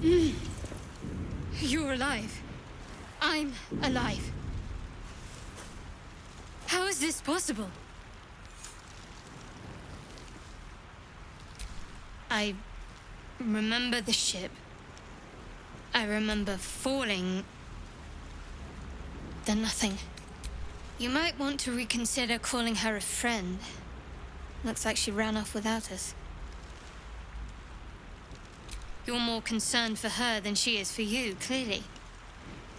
You're alive. I'm alive. How is this possible? I remember the ship. I remember falling. Then nothing. You might want to reconsider calling her a friend. Looks like she ran off without us. You're more concerned for her than she is for you, clearly.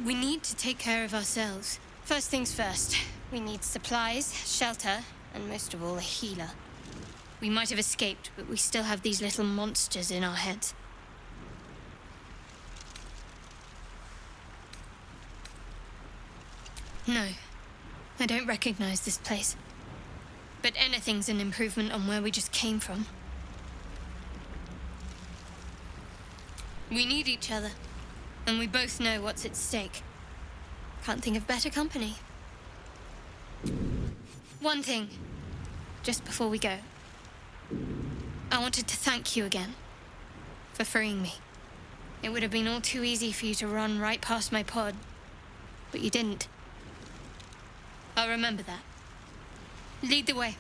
We need to take care of ourselves. First things first. We need supplies, shelter, and most of all, a healer. We might have escaped, but we still have these little monsters in our heads. No, I don't recognize this place. But anything's an improvement on where we just came from. We need each other, and we both know what's at stake. Can't think of better company. One thing, just before we go. I wanted to thank you again for freeing me. It would have been all too easy for you to run right past my pod, but you didn't. I'll remember that. Lead the way.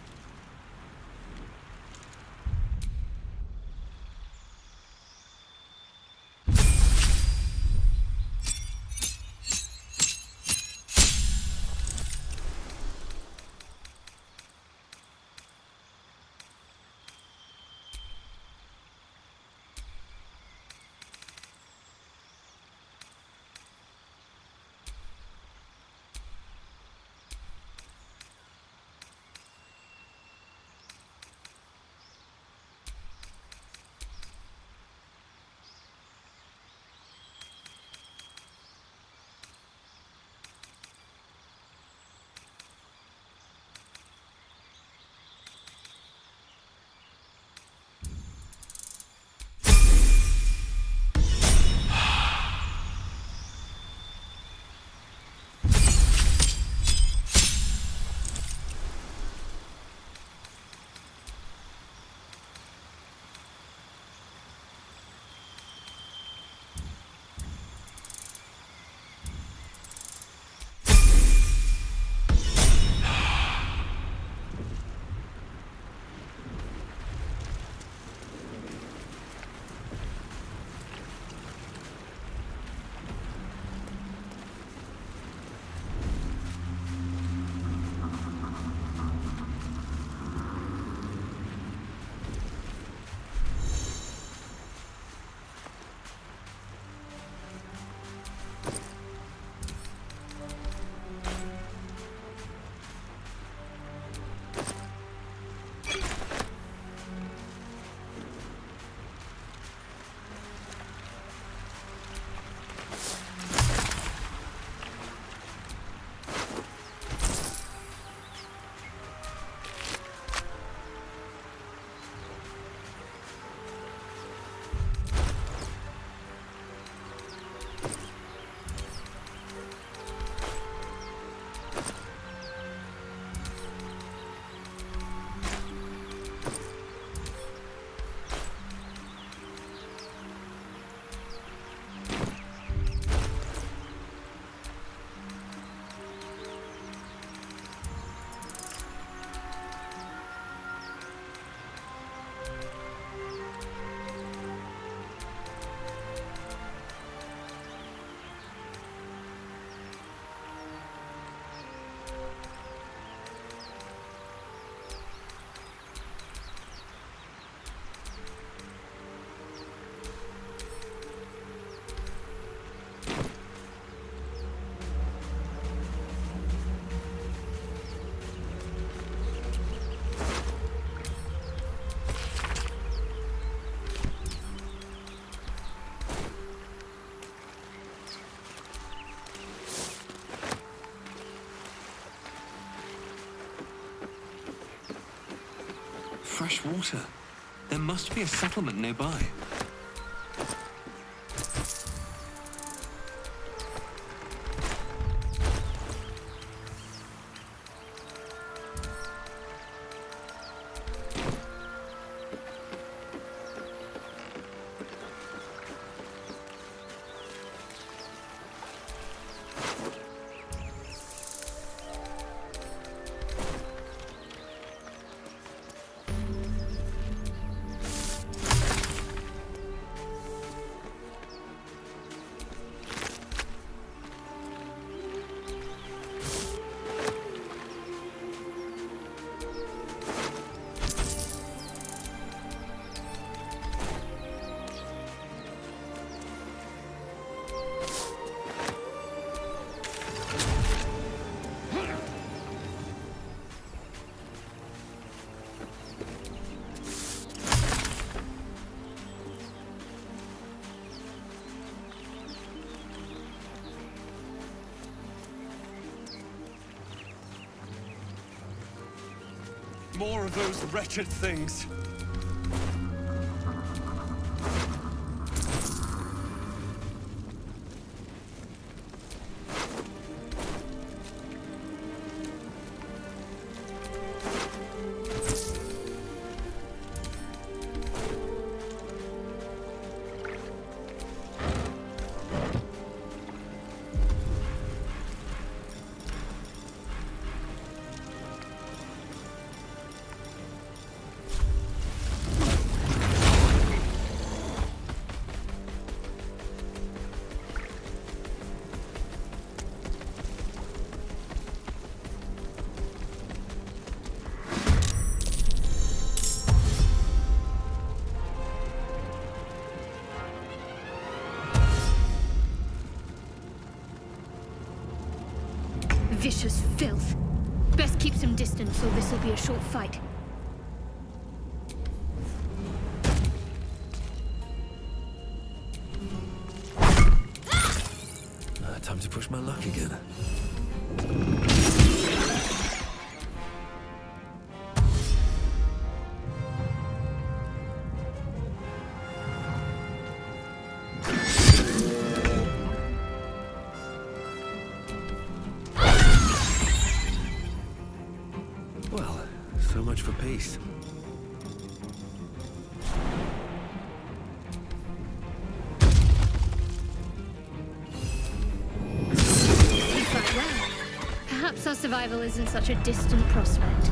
Fresh water. There must be a settlement nearby. More of those wretched things. Vicious filth. Best keep some distance, or this'll be a short fight. Time to push my luck again. Well, so much for peace. You fight well. Perhaps our survival isn't such a distant prospect.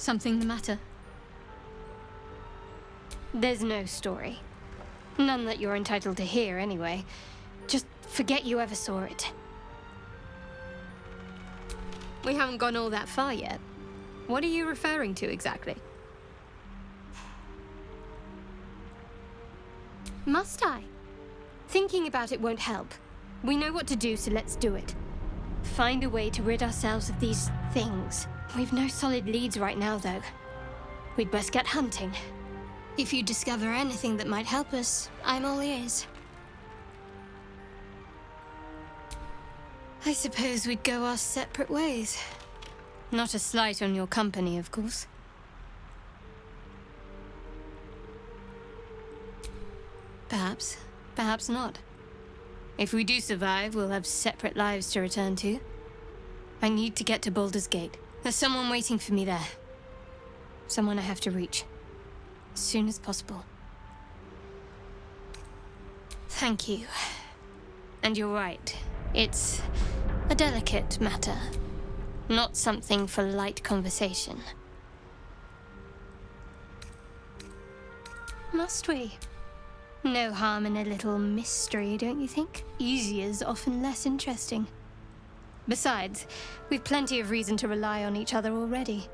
Something the matter? There's no story. None that you're entitled to hear, anyway. Just forget you ever saw it. We haven't gone all that far yet. What are you referring to exactly? Must I? Thinking about it won't help. We know what to do, so let's do it. Find a way to rid ourselves of these things. We've no solid leads right now, though. We'd best get hunting. If you discover anything that might help us, I'm all ears. I suppose we'd go our separate ways. Not a slight on your company, of course. Perhaps. Perhaps not. If we do survive, we'll have separate lives to return to. I need to get to Baldur's Gate. There's someone waiting for me there. Someone I have to reach. As soon as possible. Thank you. And you're right. It's a delicate matter. Not something for light conversation. Must we? No harm in a little mystery, don't you think? Easier's often less interesting. Besides, we've plenty of reason to rely on each other already.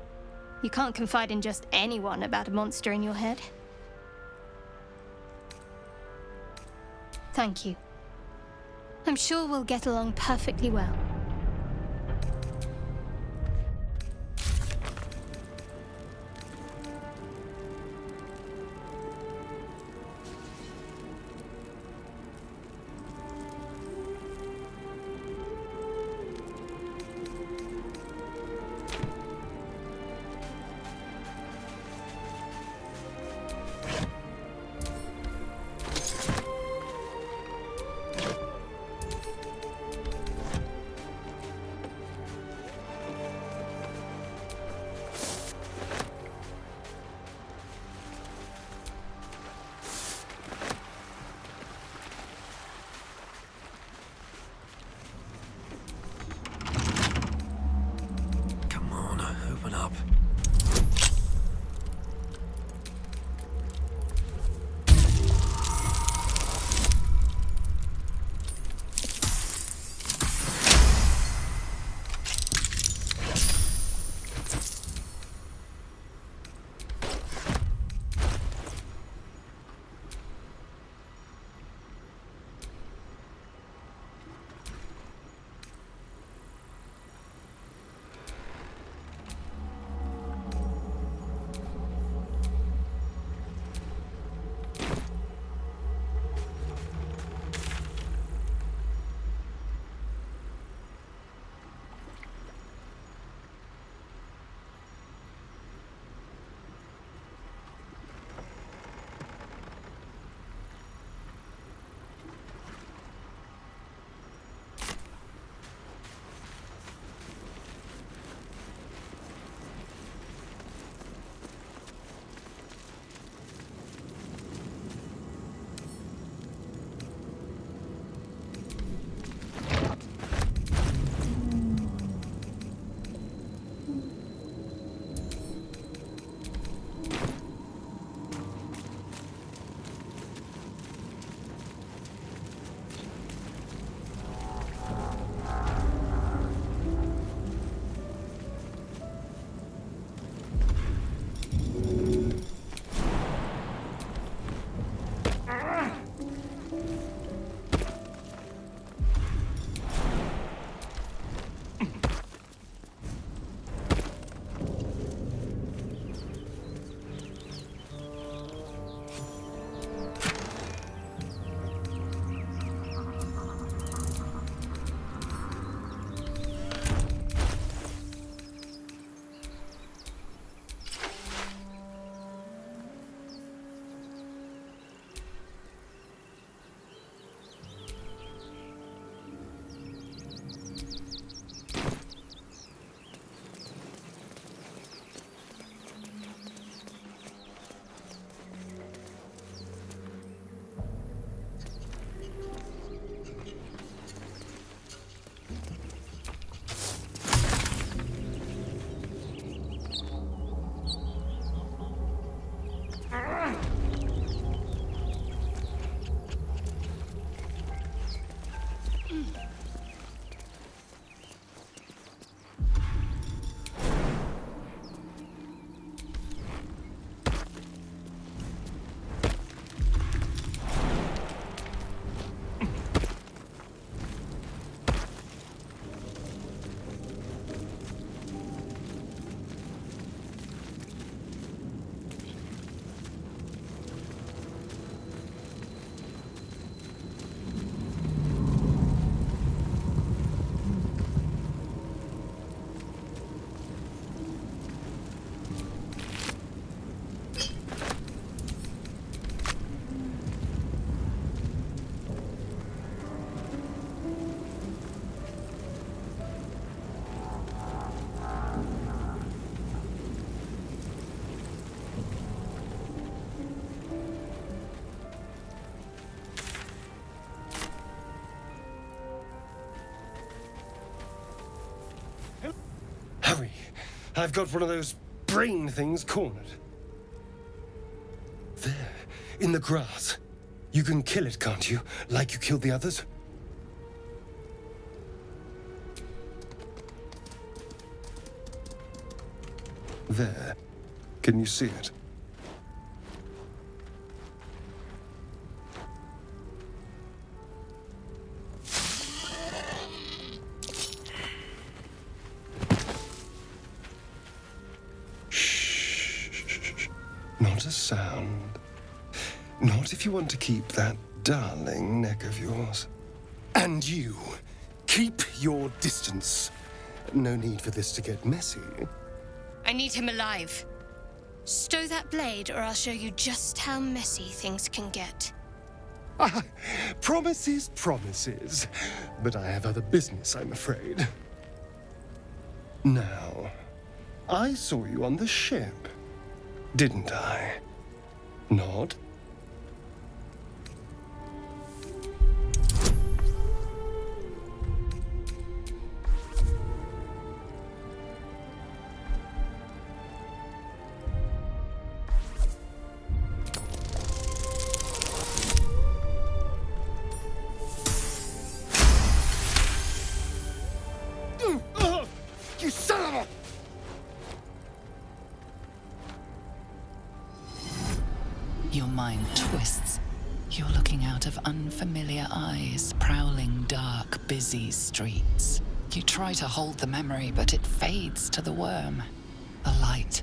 You can't confide in just anyone about a monster in your head. Thank you. I'm sure we'll get along perfectly well. Hurry. I've got one of those brain things cornered. There, in the grass. You can kill it, can't you? Like you killed the others? There. Can you see it? Shh. Not a sound. Not if you want to keep that darling neck of yours. And you, keep your distance. No need for this to get messy. I need him alive. Stow that blade, or I'll show you just how messy things can get. Promises. But I have other business, I'm afraid. Now, I saw you on the ship, didn't I? Nod? You son of a... Your mind twists. You're looking out of unfamiliar eyes, prowling dark, busy streets. You try to hold the memory, but it fades to the worm. The light,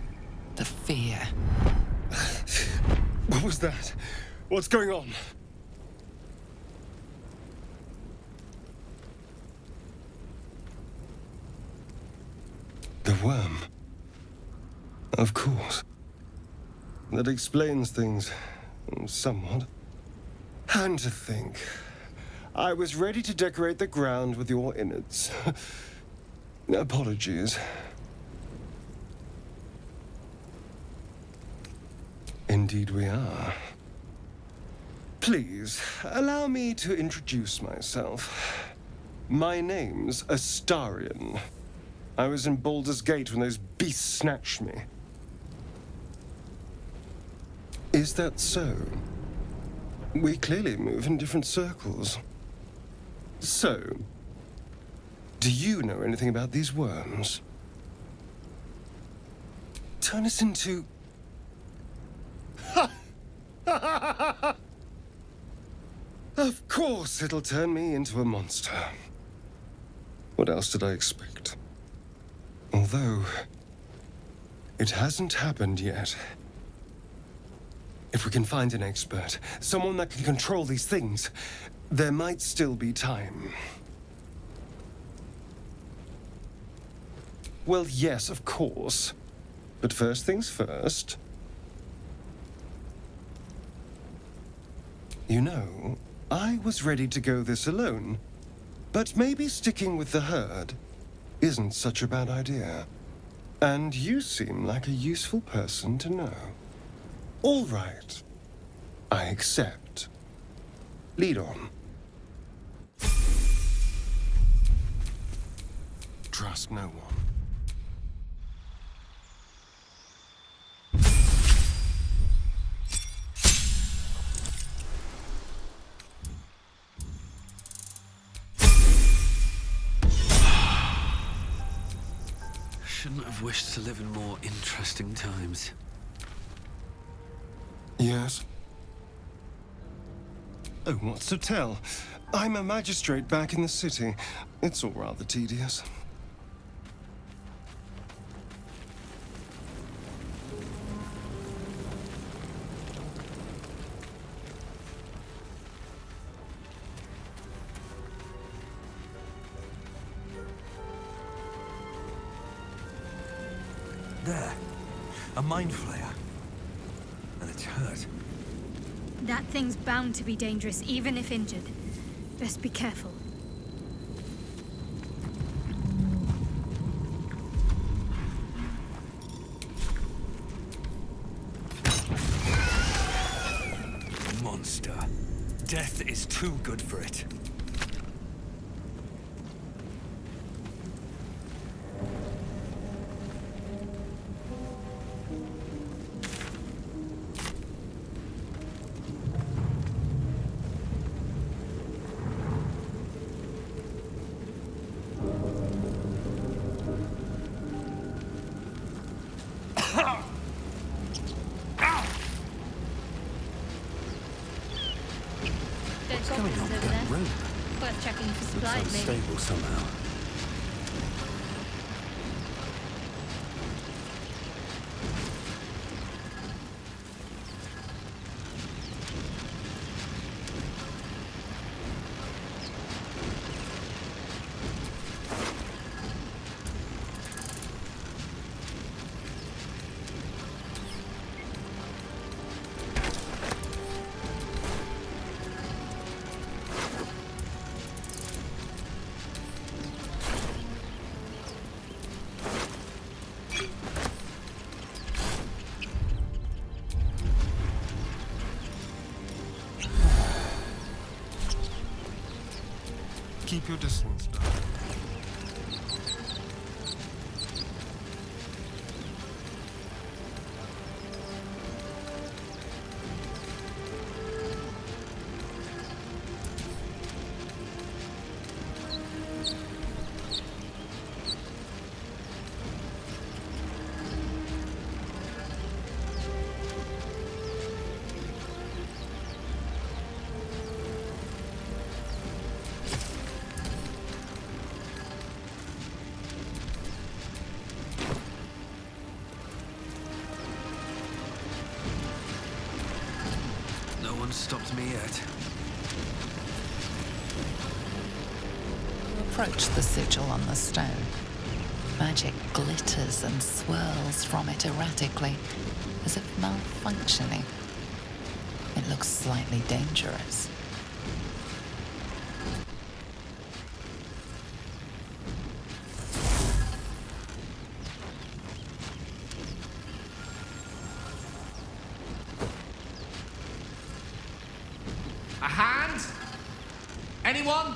the fear. What was that? What's going on? The worm. Of course. That explains things somewhat. And to think, I was ready to decorate the ground with your innards. Apologies. Indeed we are. Please, allow me to introduce myself. My name's Astarion. I was in Baldur's Gate when those beasts snatched me. Is that so? We clearly move in different circles. So, do you know anything about these worms? Turn us into... Of course it'll turn me into a monster. What else did I expect? Although, it hasn't happened yet. If we can find an expert, someone that can control these things, there might still be time. Well, yes, of course. But first things first. You know, I was ready to go this alone, but maybe sticking with the herd isn't such a bad idea. And you seem like a useful person to know. All right. I accept. Lead on. Trust no one. Shouldn't have wished to live in more interesting times. Yes? Oh, what's to tell? I'm a magistrate back in the city. It's all rather tedious. There. A mind flayer. And it's hurt. That thing's bound to be dangerous, even if injured. Best be careful. Monster. Death is too good for it. unstable somehow. Keep your distance, darling. No one's stopped me yet. You approach the sigil on the stone. Magic glitters and swirls from it erratically, as if malfunctioning. It looks slightly dangerous. A hand? Anyone?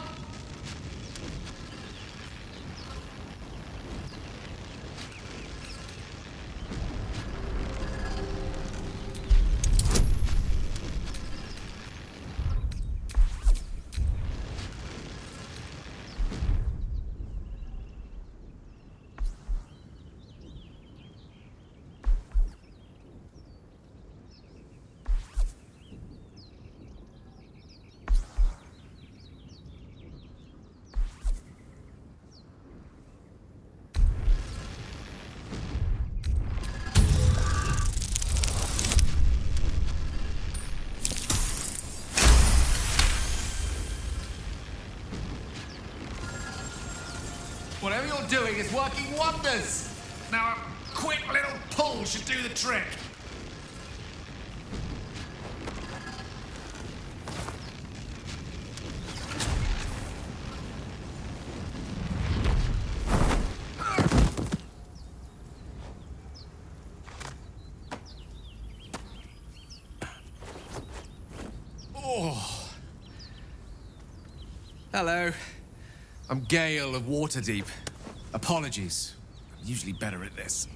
Whatever you're doing is working wonders. Now a quick little pull should do the trick. Oh. Hello. I'm Gale of Waterdeep. Apologies. I'm usually better at this.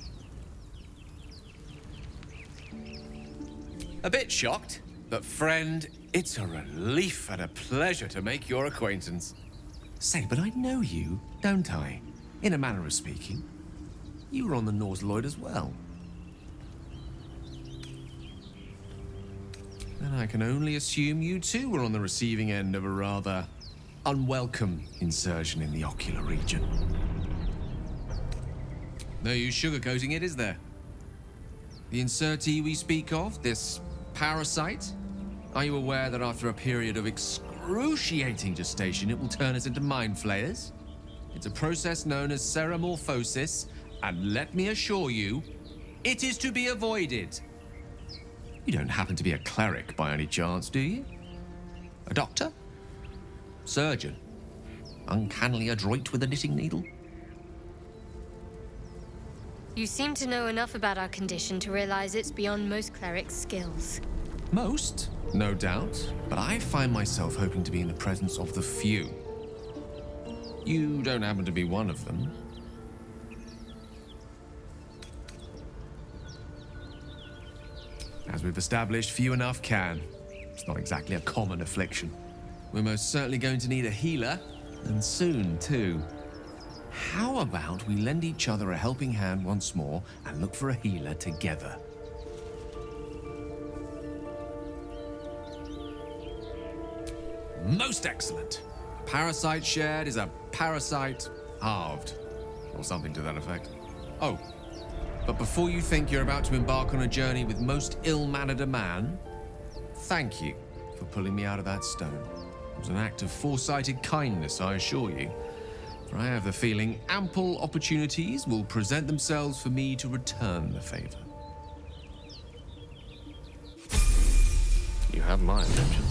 A bit shocked, but friend, it's a relief and a pleasure to make your acquaintance. Say, but I know you, don't I? In a manner of speaking. You were on the Norse Lloyd as well. And I can only assume you too were on the receiving end of a rather unwelcome insertion in the ocular region. No use sugarcoating it, is there? The insertee we speak of, this parasite, are you aware that after a period of excruciating gestation, it will turn us into mind flayers? It's a process known as ceremorphosis, and let me assure you, it is to be avoided. You don't happen to be a cleric by any chance, do you? A doctor? Surgeon? Uncannily adroit with a knitting needle? You seem to know enough about our condition to realize it's beyond most clerics' skills. Most, no doubt, but I find myself hoping to be in the presence of the few. You don't happen to be one of them. As we've established, few enough can. It's not exactly a common affliction. We're most certainly going to need a healer, and soon, too. How about we lend each other a helping hand once more and look for a healer together? Most excellent. parasite shared is a parasite halved. Or something to that effect. Oh, but before you think you're about to embark on a journey with most ill-mannered a man, thank you for pulling me out of that stone. It was an act of foresighted kindness, I assure you. For I have the feeling ample opportunities will present themselves for me to return the favor. You have my attention.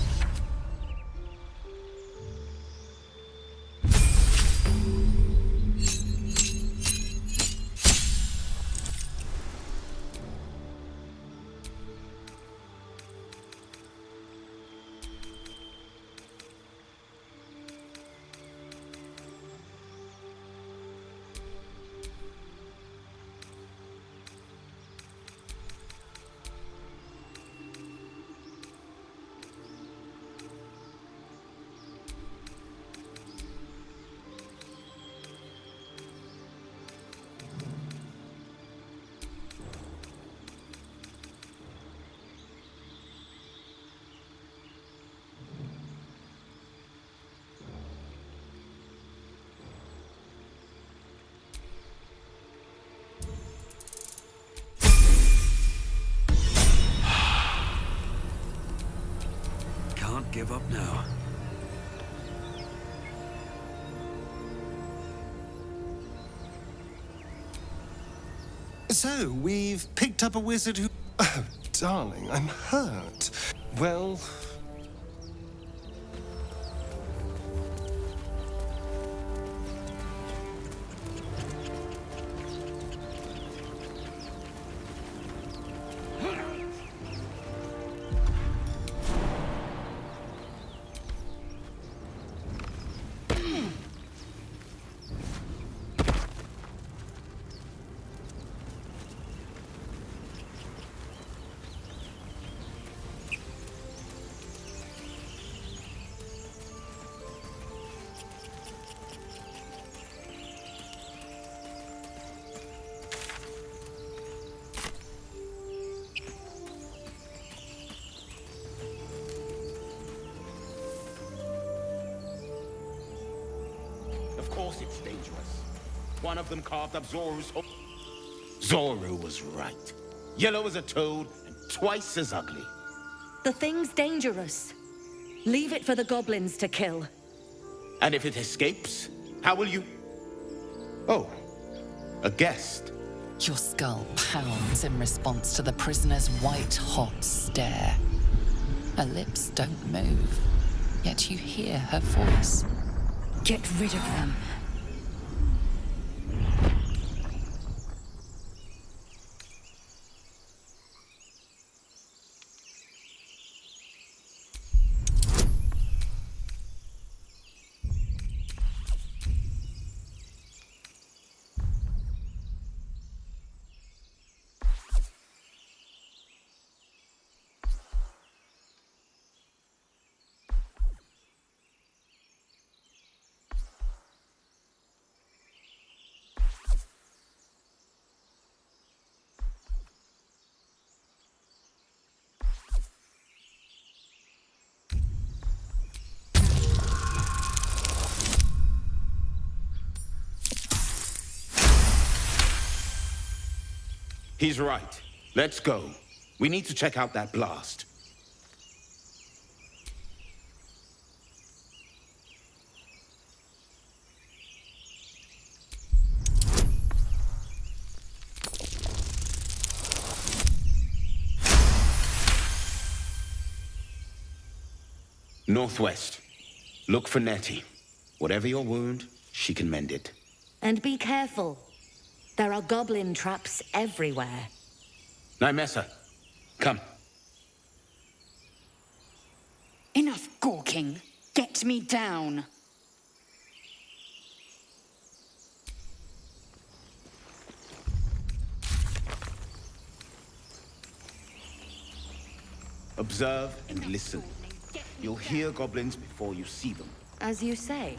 Can't give up now. So, we've picked up a wizard who... Oh, darling, I'm hurt. Well... Of course it's dangerous. One of them carved up Zoru's... Zoru was right. Yellow as a toad and twice as ugly. The thing's dangerous. Leave it for the goblins to kill. And if it escapes, how will you... Oh, a guest. Your skull pounds in response to the prisoner's white-hot stare. Her lips don't move, yet you hear her voice. Get rid of them. He's right. Let's go. We need to check out that blast. Northwest. Look for Nettie. Whatever your wound, she can mend it. And be careful. There are goblin traps everywhere. Nymessa, come. Enough gawking. Get me down. Observe and listen. You'll hear goblins before you see them. As you say.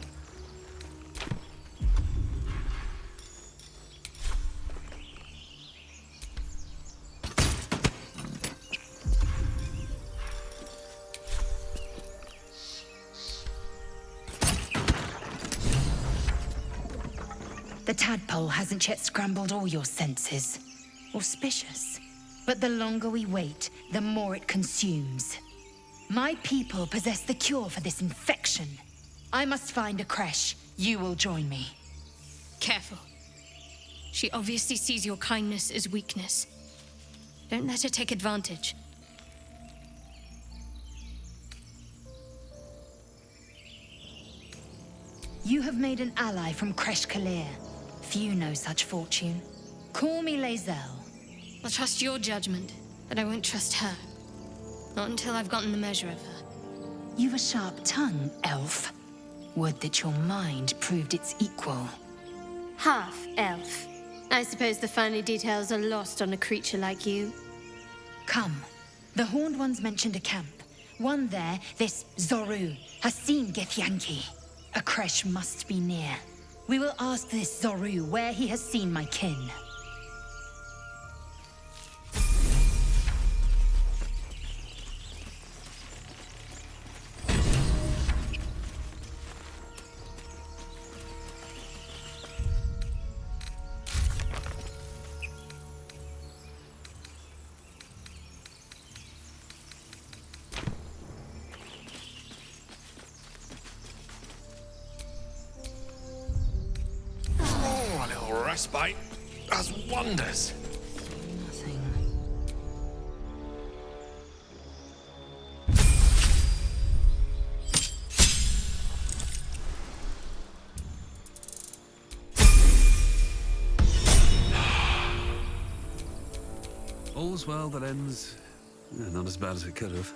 tadpole hasn't yet scrambled all your senses. Auspicious. But the longer we wait, the more it consumes. My people possess the cure for this infection. I must find a creche. You will join me. Careful. She obviously sees your kindness as weakness. Don't let her take advantage. You have made an ally from Creche Kalir. Few know such fortune. Call me Lae'zel. I'll trust your judgment, but I won't trust her. Not until I've gotten the measure of her. You've a sharp tongue, elf. Would that your mind proved its equal. Half elf. I suppose the finer details are lost on a creature like you. Come. The Horned Ones mentioned a camp. One there, this Zoru, has seen Githyanki. A creche must be near. We will ask this Zoru where he has seen my kin. Respite does wonders. Nothing. All's well that ends. Not as bad as it could have.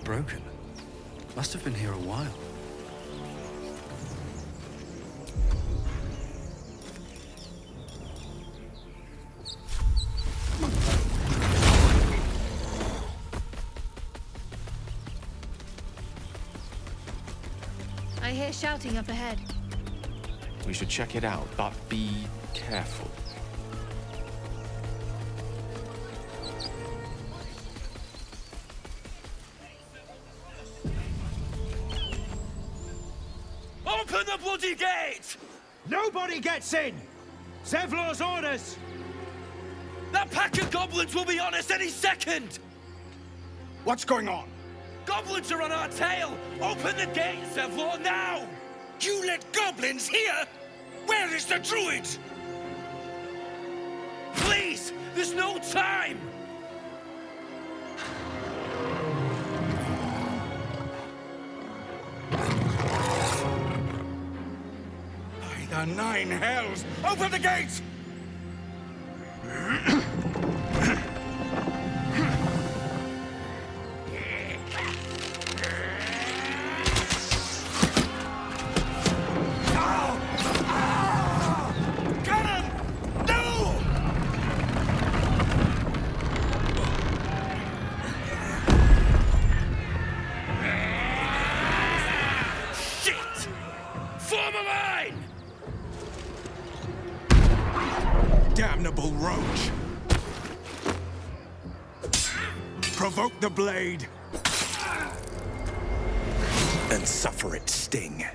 Broken. Must have been here a while. I hear shouting up ahead. We should check it out, but be careful. Open the bloody gate! Nobody gets in! Zevlor's orders! That pack of goblins will be on us any second! What's going on? Goblins are on our tail! Open the gate, Zevlor, now! You let goblins here? Where is the druid? Please! There's no time! By the nine hells! Open the gate! Damnable roach! Provoke the blade! And suffer its sting.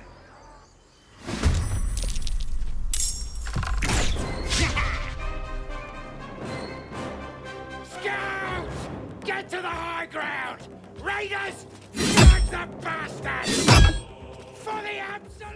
Scouts! Get to the high ground! Raiders! stand for the absolute!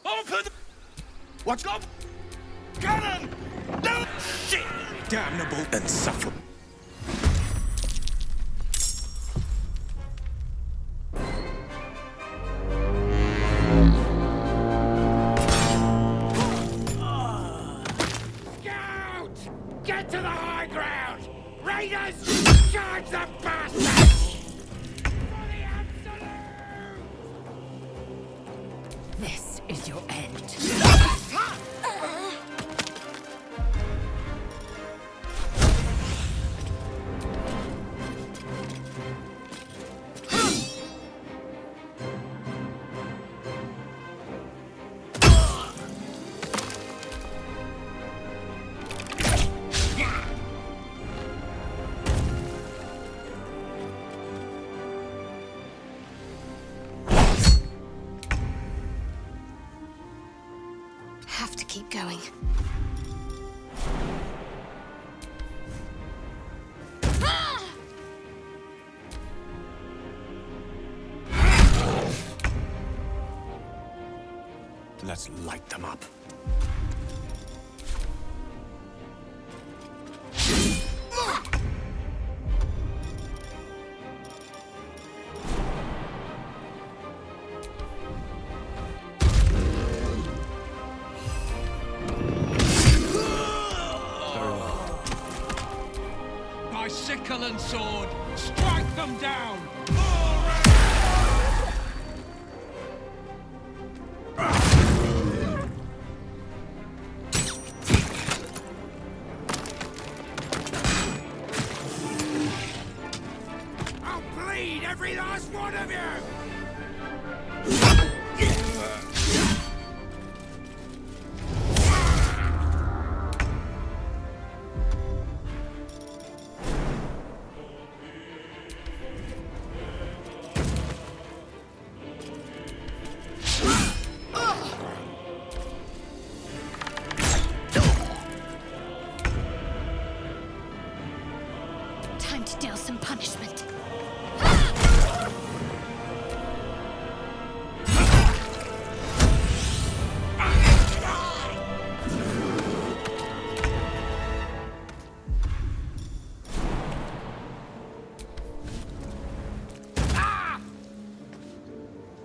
Open! What's up? Cannon! No! Shit! Damnable and suffer. Scout! Get to the high ground! Raiders! Charge the bastards! For the absolute! This is your end. Have to keep going. Let's light them up. By sickle and sword, strike them down! I'll bleed every last one of you! Time to deal some punishment.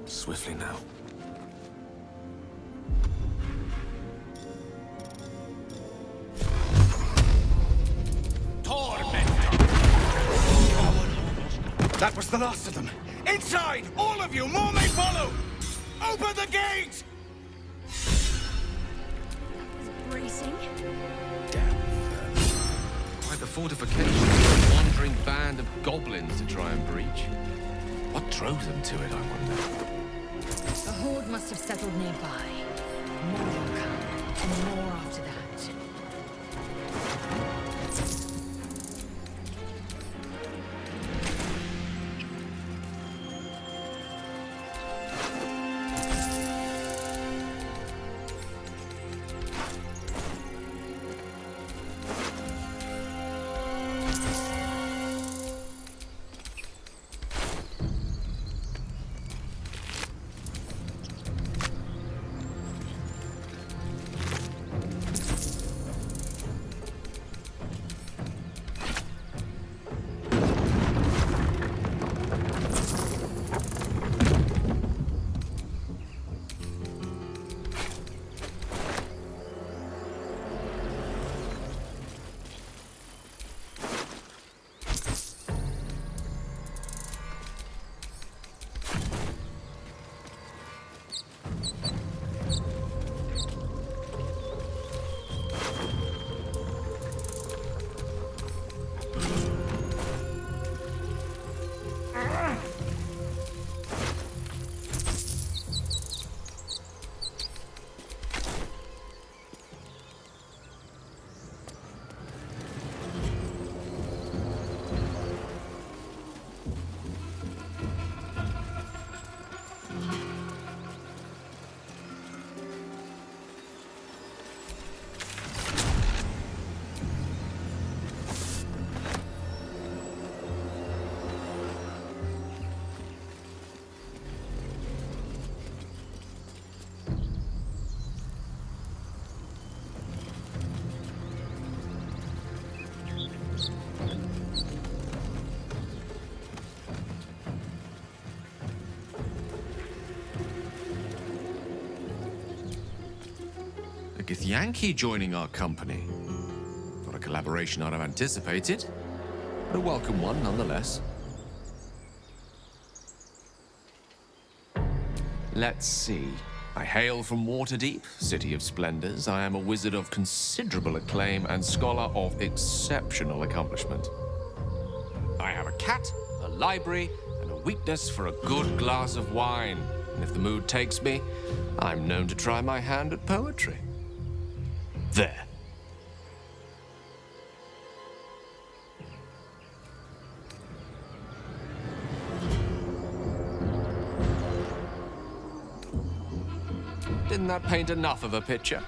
Swiftly now. That was the last of them. Inside! All of you! More may follow! Open the gate! Bracing. Quite the fortification for a wandering band of goblins to try and breach. What drove them to it, I wonder? A horde must have settled nearby. More will come, and more after that. Githyanki joining our company. Not a collaboration I'd have anticipated, but a welcome one nonetheless. Let's see. I hail from Waterdeep, City of Splendors. I am a wizard of considerable acclaim and scholar of exceptional accomplishment. I have a cat, a library, and a weakness for a good glass of wine. And if the mood takes me, I'm known to try my hand at poetry. There. Didn't that paint enough of a picture?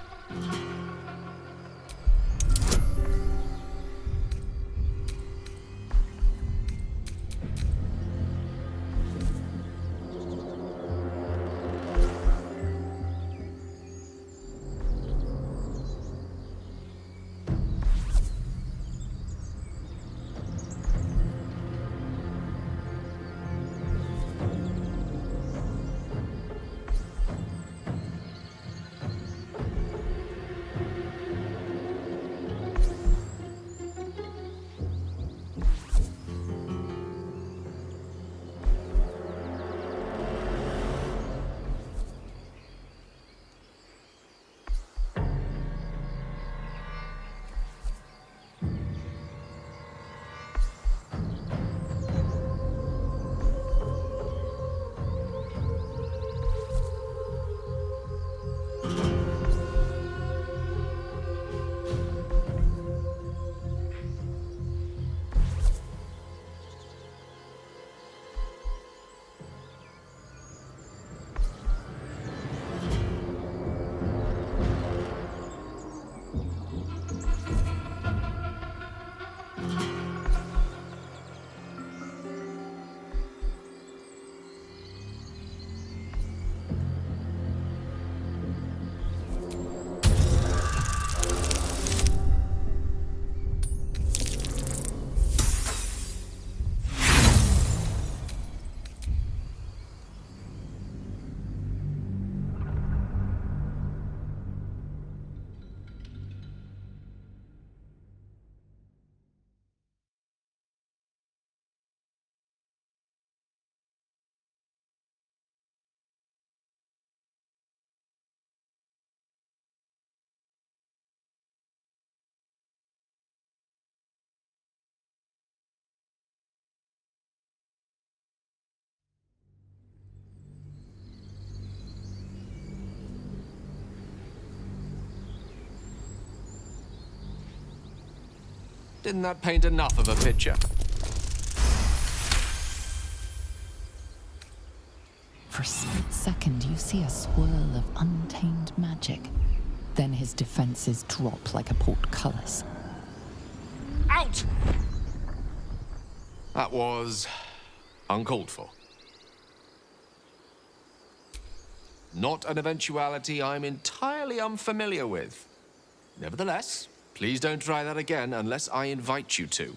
Didn't that paint enough of a picture? For a split second, you see a swirl of untamed magic. Then his defenses drop like a portcullis. Out! That was uncalled for. Not an eventuality I'm entirely unfamiliar with. Nevertheless, please don't try that again unless I invite you to.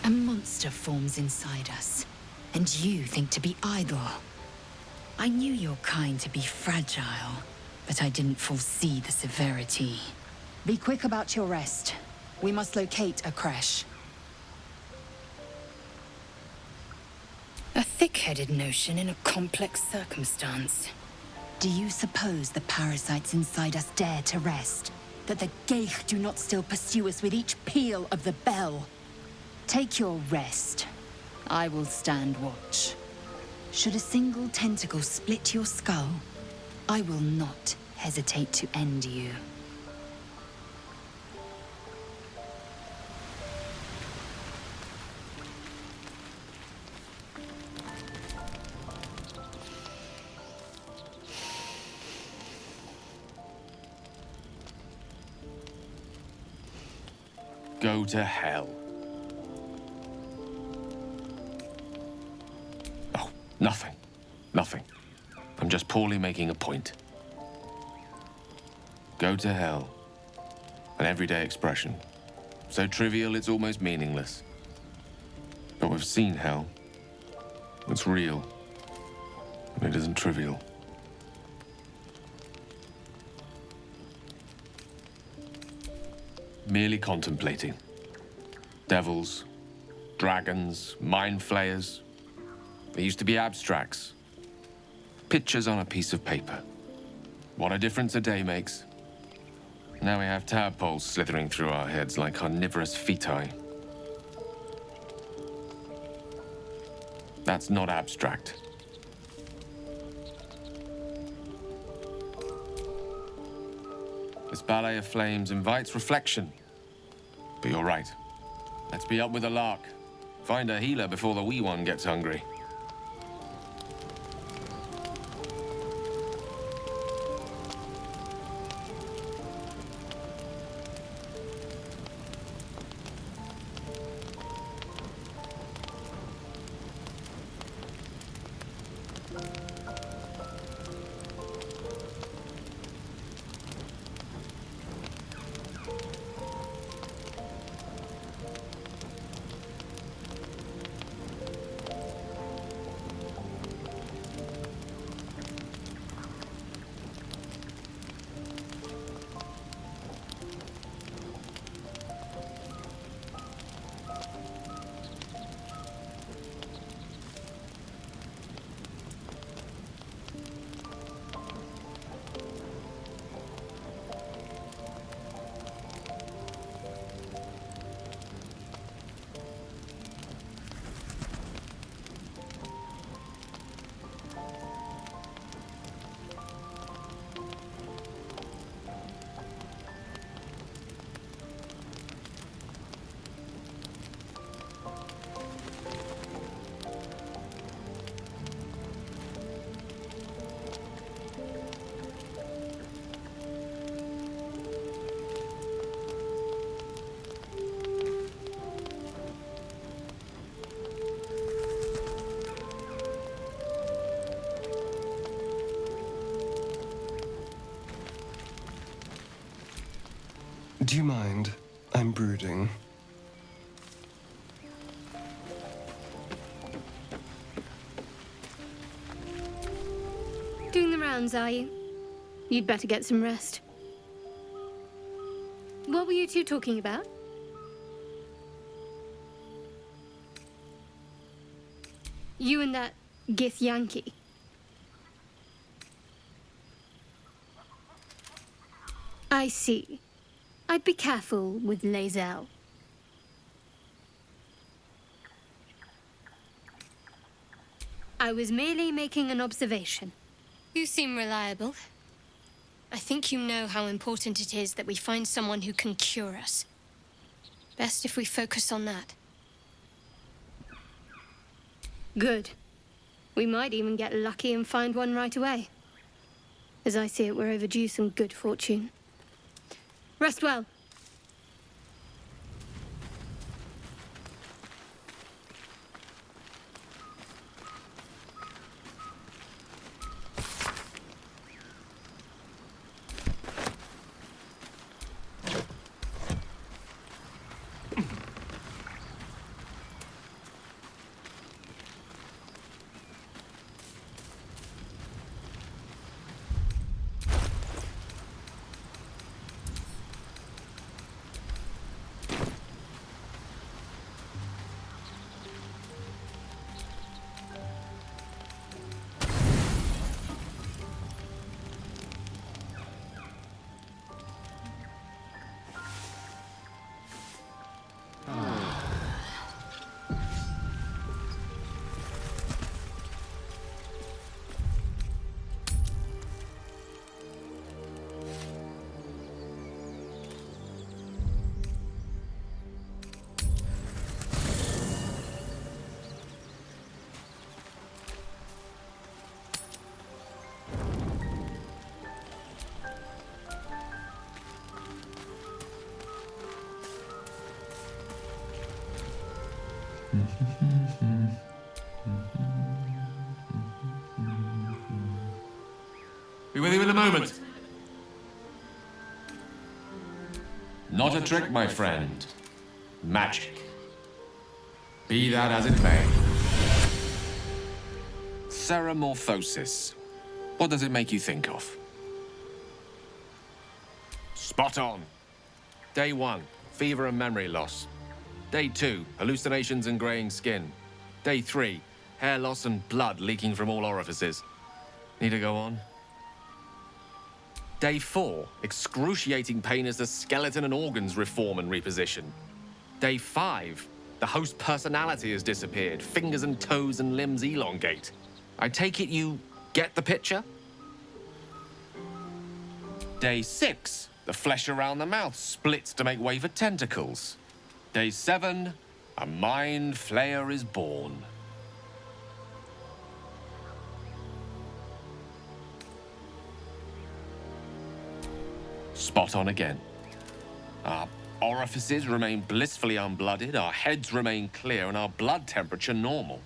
A monster forms inside us, and you think to be idle. I knew your kind to be fragile, but I didn't foresee the severity. Be quick about your rest. We must locate a creche. A thick-headed notion in a complex circumstance. Do you suppose the parasites inside us dare to rest? That the Geich do not still pursue us with each peal of the bell? Take your rest. I will stand watch. Should a single tentacle split your skull, I will not hesitate to end you. Go to hell. Oh, nothing. Nothing. I'm just poorly making a point. Go to hell. An everyday expression. So trivial it's almost meaningless. But we've seen hell. It's real. And it isn't trivial. Merely contemplating. Devils, dragons, mind flayers. They used to be abstracts. Pictures on a piece of paper. What a difference a day makes. Now we have tadpoles slithering through our heads like carnivorous feti. That's not abstract. This ballet of flames invites reflection. But you're right. Let's be up with the lark. Find a healer before the wee one gets hungry. Do you mind? I'm brooding. Doing the rounds, are you? You'd better get some rest. What were you two talking about? You and that Gith Yankee. I see. I'd be careful with Lae'zel. I was merely making an observation. You seem reliable. I think you know how important it is that we find someone who can cure us. Best if we focus on that. Good. We might even get lucky and find one right away. As I see it, we're overdue some good fortune. Rest well. Be with you in a moment. Not a trick, my friend. Magic. Be that as it may. Ceramorphosis. What does it make you think of? Spot on. Day 1, fever and memory loss. Day 2, hallucinations and graying skin. Day 3, hair loss and blood leaking from all orifices. Need to go on? Day 4, excruciating pain as the skeleton and organs reform and reposition. Day 5, the host personality has disappeared. Fingers and toes and limbs elongate. I take it you get the picture? Day 6, the flesh around the mouth splits to make way for tentacles. Day 7, a mind flayer is born. Spot on again. Our orifices remain blissfully unblooded, our heads remain clear, and our blood temperature normal.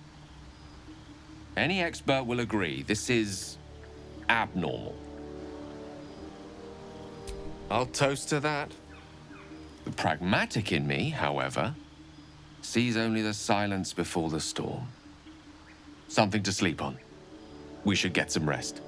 Any expert will agree this is abnormal. I'll toast to that. The pragmatic in me, however, sees only the silence before the storm. Something to sleep on. We should get some rest.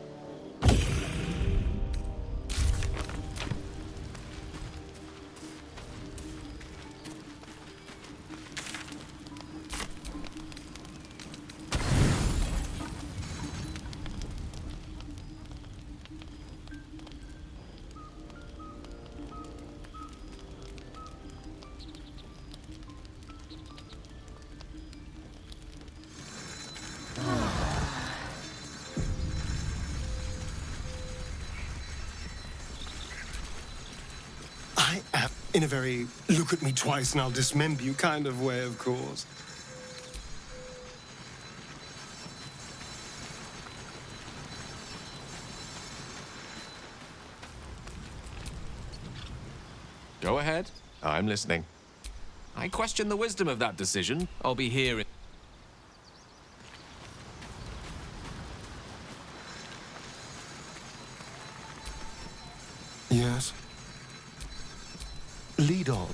I am in a very look at me twice and I'll dismember you kind of way, of course. Go ahead. I'm listening. I question the wisdom of that decision. I'll be here in... Yes. Lead on.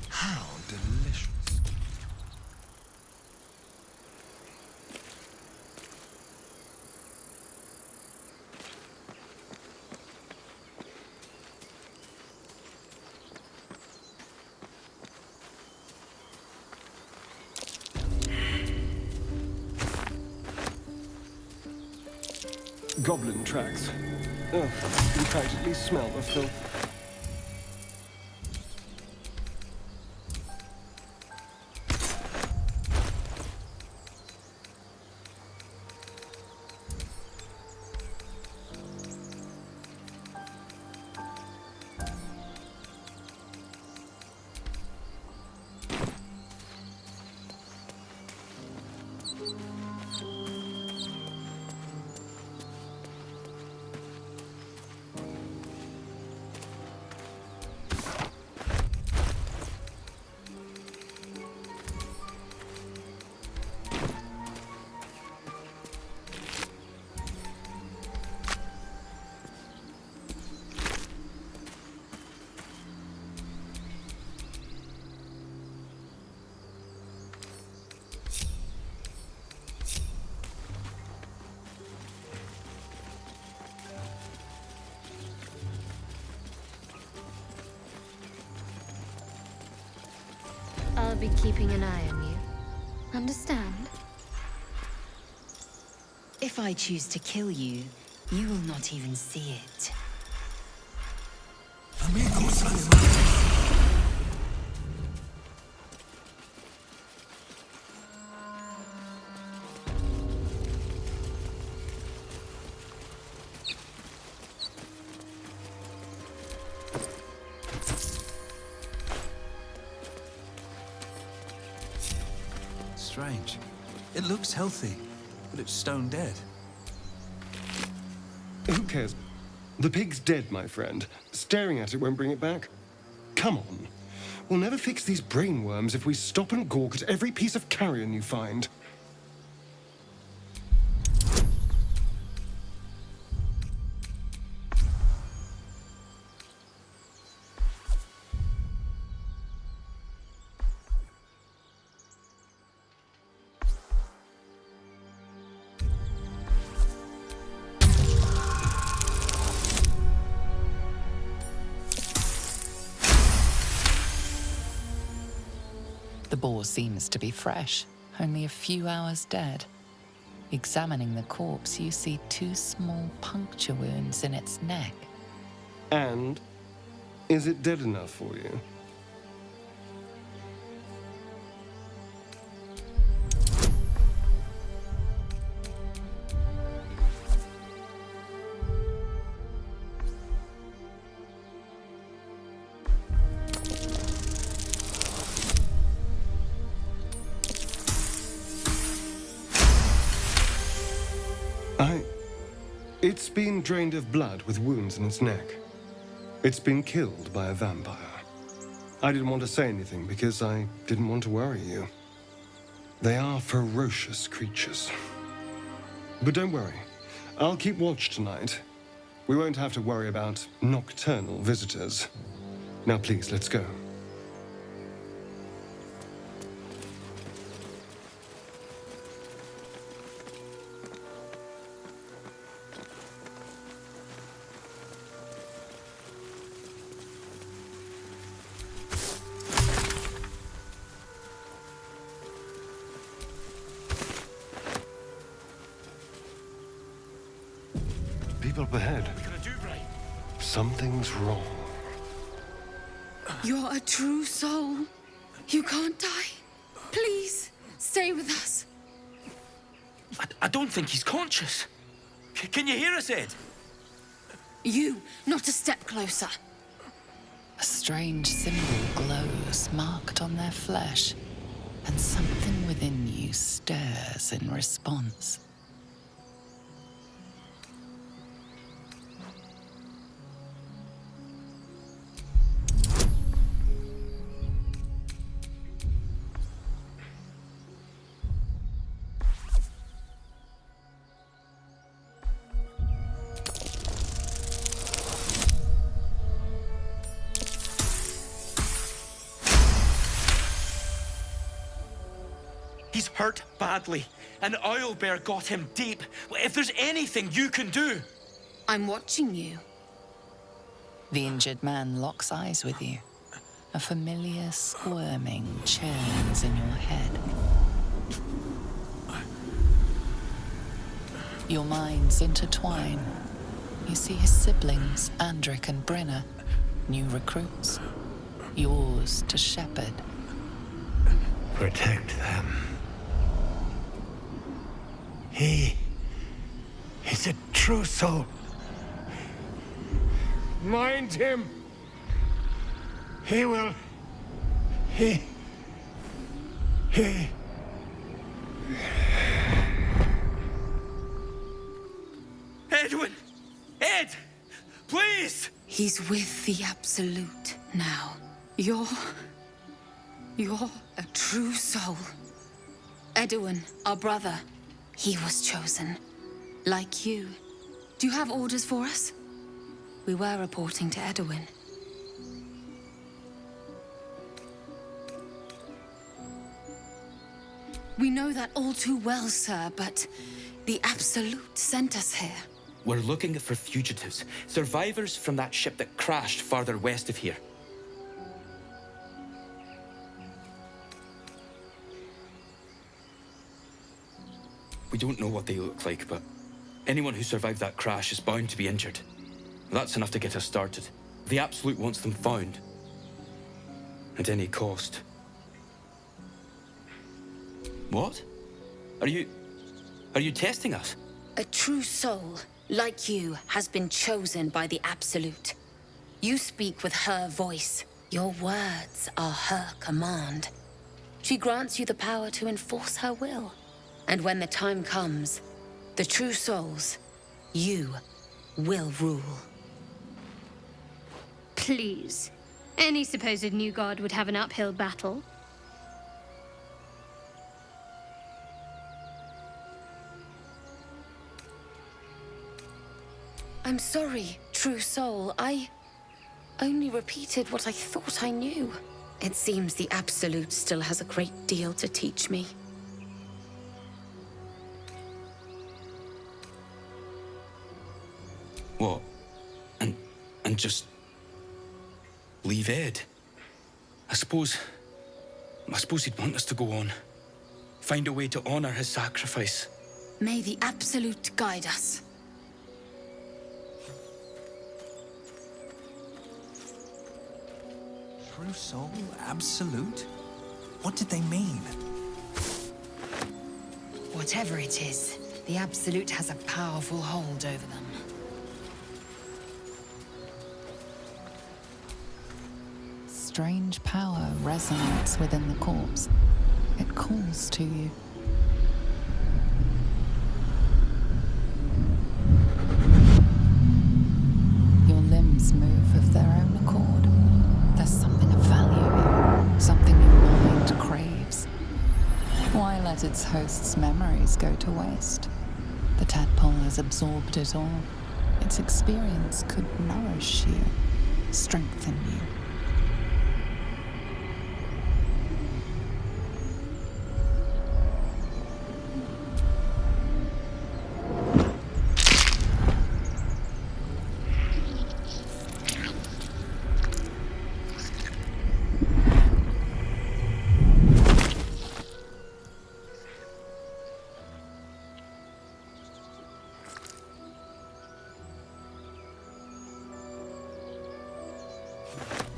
How delicious. Goblin tracks. Oh, you can practically smell the filth. I'll be keeping an eye on you. Understand? If I choose to kill you, you will not even see it. strange. It looks healthy, but it's stone dead. Who cares? The pig's dead, my friend. Staring at it won't bring it back. Come on. We'll never fix these brainworms if we stop and gawk at every piece of carrion you find. The boar seems to be fresh, only a few hours dead. Examining the corpse, you see 2 small puncture wounds in its neck. And is it dead enough for you? It's been drained of blood with wounds in its neck. It's been killed by a vampire. I didn't want to say anything because I didn't want to worry you. They are ferocious creatures. But don't worry. I'll keep watch tonight. We won't have to worry about nocturnal visitors. Now please, let's go. People up ahead. Something's wrong. You're a true soul. You can't die. Please, stay with us. I don't think he's conscious. Can you hear us, Ed? You, not a step closer. A strange symbol glows, marked on their flesh, and something within you stirs in response. He's hurt badly. An owlbear got him deep. If there's anything you can do... I'm watching you. The injured man locks eyes with you. A familiar squirming churns in your head. Your minds intertwine. You see his siblings, Andric and Brenna, new recruits. Yours to shepherd. Protect them. He's a true soul. Mind him. He will... Edwin! Ed! Please! He's with the Absolute now. You're a true soul. Edwin, our brother, he was chosen. Like you. Do you have orders for us? We were reporting to Edwin. We know that all too well, sir, but the Absolute sent us here. We're looking for fugitives, survivors from that ship that crashed farther west of here. We don't know what they look like, but anyone who survived that crash is bound to be injured. That's enough to get us started. The Absolute wants them found. At any cost. What? Are you testing us? A true soul, like you, has been chosen by the Absolute. You speak with her voice. Your words are her command. She grants you the power to enforce her will. And when the time comes, the true souls, you will rule. Please. Any supposed new god would have an uphill battle. I'm sorry, true soul. I only repeated what I thought I knew. It seems the Absolute still has a great deal to teach me. What? And just leave Ed? I suppose he'd want us to go on. Find a way to honor his sacrifice. May the Absolute guide us. True soul? Absolute? What did they mean? Whatever it is, the Absolute has a powerful hold over them. Strange power resonates within the corpse. It calls to you. Your limbs move of their own accord. There's something of value here, something your mind craves. Why let its host's memories go to waste? The tadpole has absorbed it all. Its experience could nourish you, strengthen you.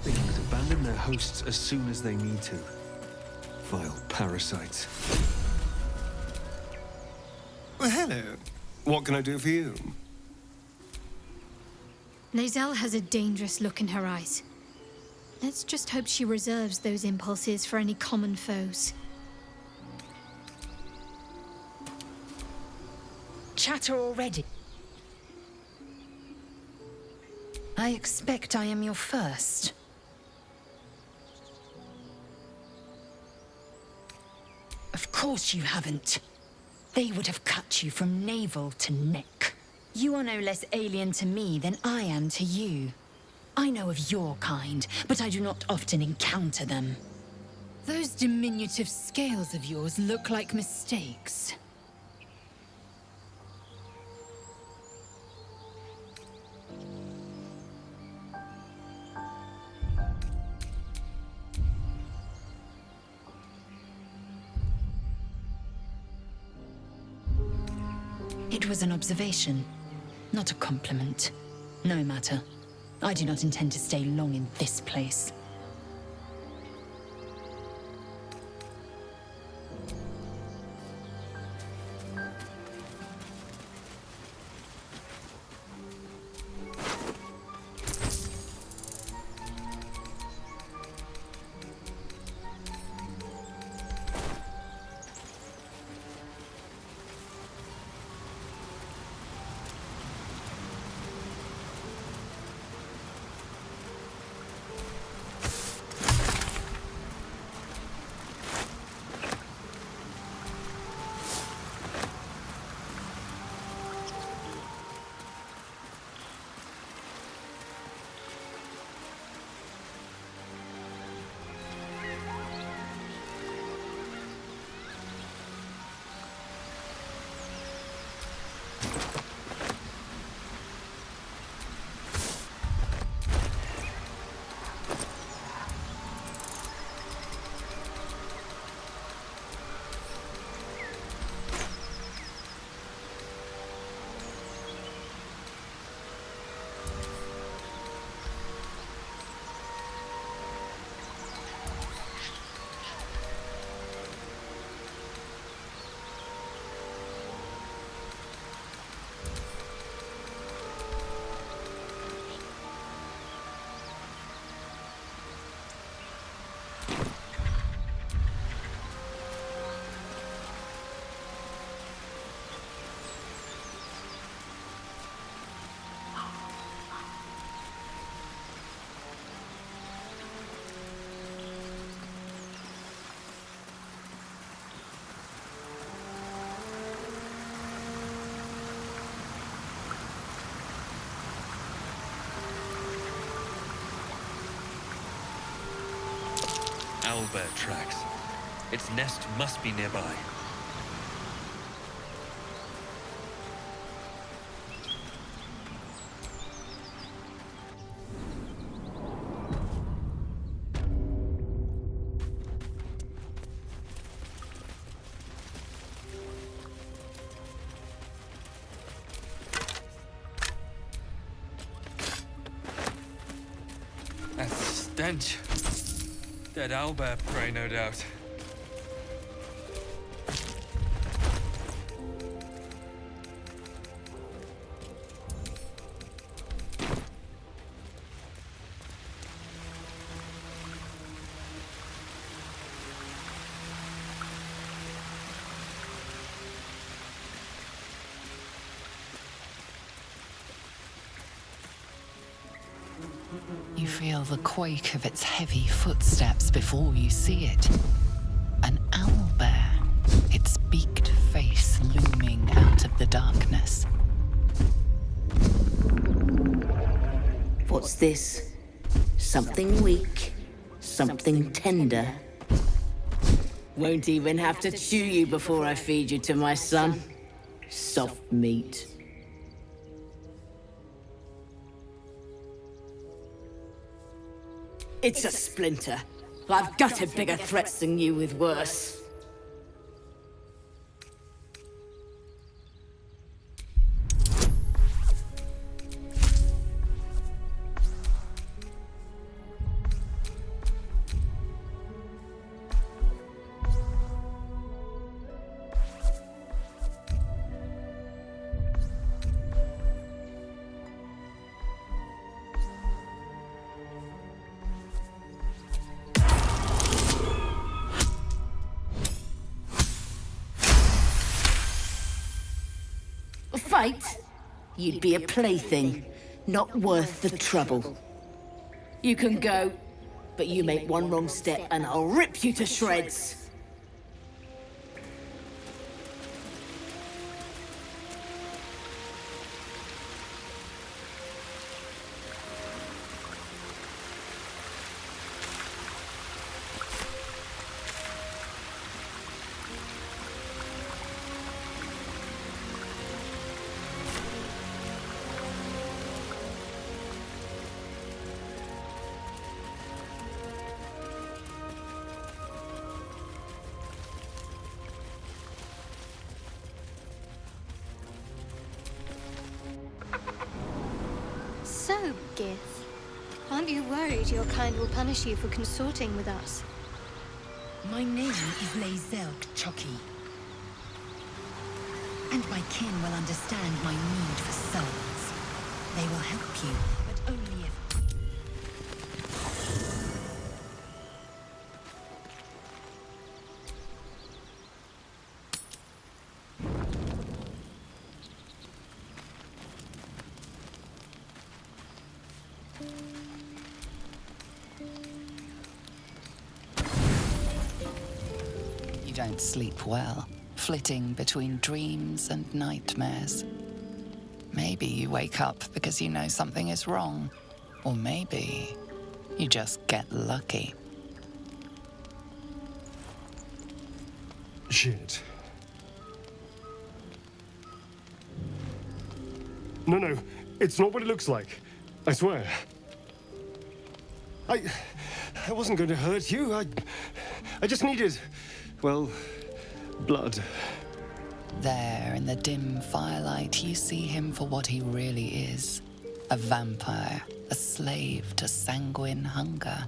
They can abandon their hosts as soon as they need to. Vile parasites. Well, hello. What can I do for you? Lae'zel has a dangerous look in her eyes. Let's just hope she reserves those impulses for any common foes. Chatter already. I expect I am your first. Of course you haven't. They would have cut you from navel to neck. You are no less alien to me than I am to you. I know of your kind, but I do not often encounter them. Those diminutive scales of yours look like mistakes. It was an observation, not a compliment. No matter. I do not intend to stay long in this place. owlbear tracks. Its nest must be nearby. That stench. Dead owlbear prey, no doubt. You feel the quake of its heavy footsteps before you see it. An owlbear, its beaked face looming out of the darkness. What's this? Something weak, something tender. Won't even have to chew you before I feed you to my son. Soft meat. It's a splinter. I've gutted bigger threats than you with worse. Fight? You'd be a plaything, not worth the trouble. You can go, but you make one wrong step and I'll rip you to shreds. So, Gith, aren't you worried your kind will punish you for consorting with us? My name is Lazelk Chucky. And my kin will understand my need for souls. They will help you, but only if... You don't sleep well, flitting between dreams and nightmares. Maybe you wake up because you know something is wrong. Or maybe you just get lucky. Shit. No, it's not what it looks like. I swear. I wasn't going to hurt you. I just needed, well, blood. There, in the dim firelight, you see him for what he really is. A vampire, a slave to sanguine hunger.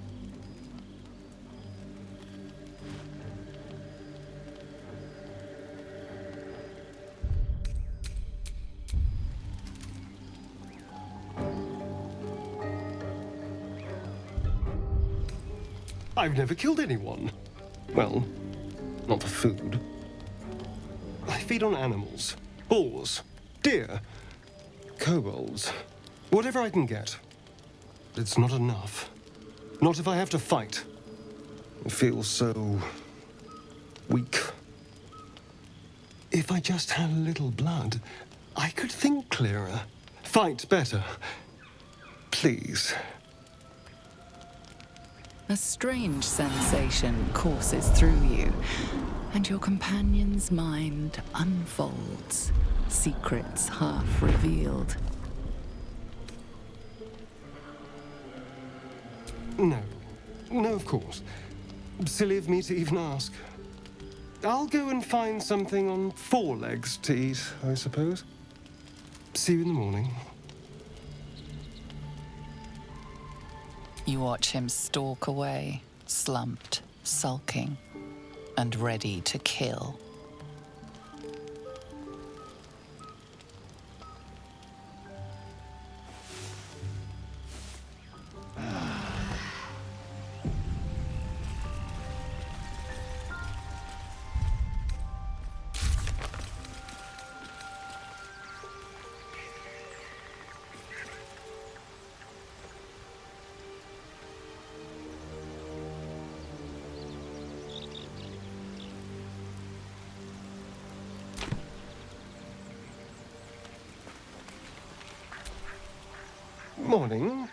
I've never killed anyone. Well, not for food. I feed on animals. Boars. Deer. Kobolds. Whatever I can get. But it's not enough. Not if I have to fight. I feel so... weak. If I just had a little blood, I could think clearer. Fight better. Please. A strange sensation courses through you, and your companion's mind unfolds, secrets half revealed. No. No, of course. Silly of me to even ask. I'll go and find something on four legs to eat, I suppose. See you in the morning. You watch him stalk away, slumped, sulking, and ready to kill. Morning.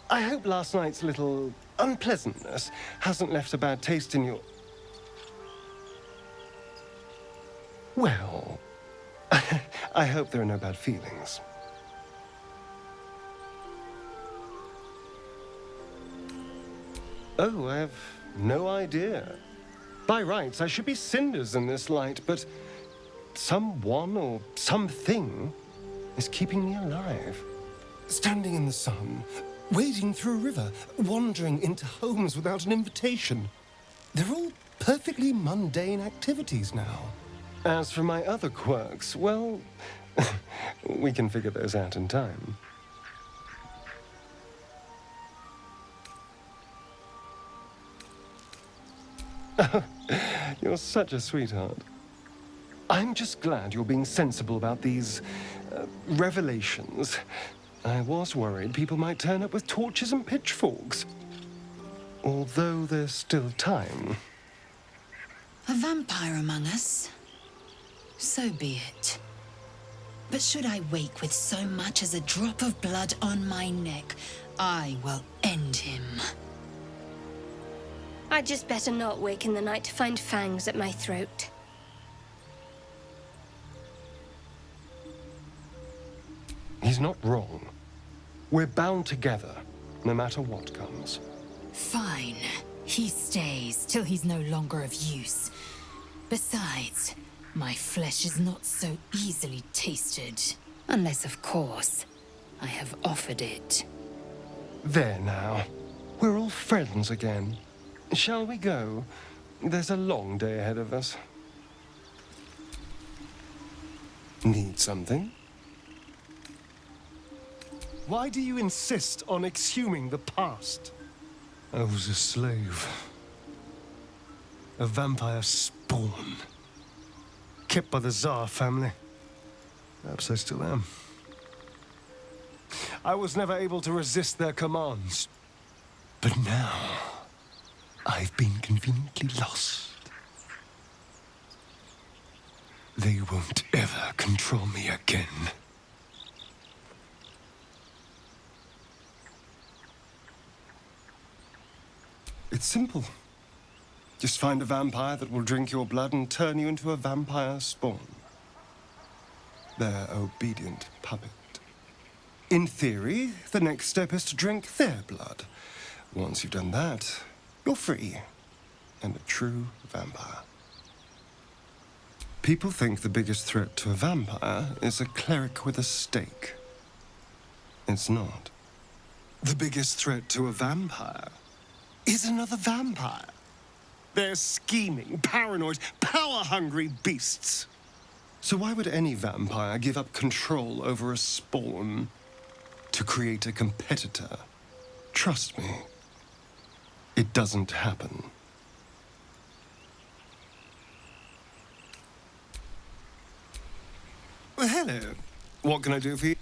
I hope last night's little unpleasantness hasn't left a bad taste in your... Well, I hope there are no bad feelings. Oh, I have no idea. By rights, I should be cinders in this light, but someone or something is keeping me alive. Standing in the sun, wading through a river, wandering into homes without an invitation. They're all perfectly mundane activities now. As for my other quirks, well, we can figure those out in time. You're such a sweetheart. I'm just glad you're being sensible about these revelations. I was worried people might turn up with torches and pitchforks. Although there's still time. A vampire among us? So be it. But should I wake with so much as a drop of blood on my neck, I will end him. I'd just better not wake in the night to find fangs at my throat. He's not wrong. We're bound together, no matter what comes. Fine. He stays till he's no longer of use. Besides, my flesh is not so easily tasted. Unless, of course, I have offered it. There now. We're all friends again. Shall we go? There's a long day ahead of us. Need something? Why do you insist on exhuming the past? I was a slave. A vampire spawn. Kept by the Tsar family. Perhaps I still am. I was never able to resist their commands. But now, I've been conveniently lost. They won't ever control me again. It's simple. Just find a vampire that will drink your blood and turn you into a vampire spawn. Their obedient puppet. In theory, the next step is to drink their blood. Once you've done that, you're free and a true vampire. People think the biggest threat to a vampire is a cleric with a stake. It's not. The biggest threat to a vampire is another vampire. They're scheming, paranoid, power-hungry beasts. So why would any vampire give up control over a spawn to create a competitor? Trust me, it doesn't happen. Well, hello. What can I do for you?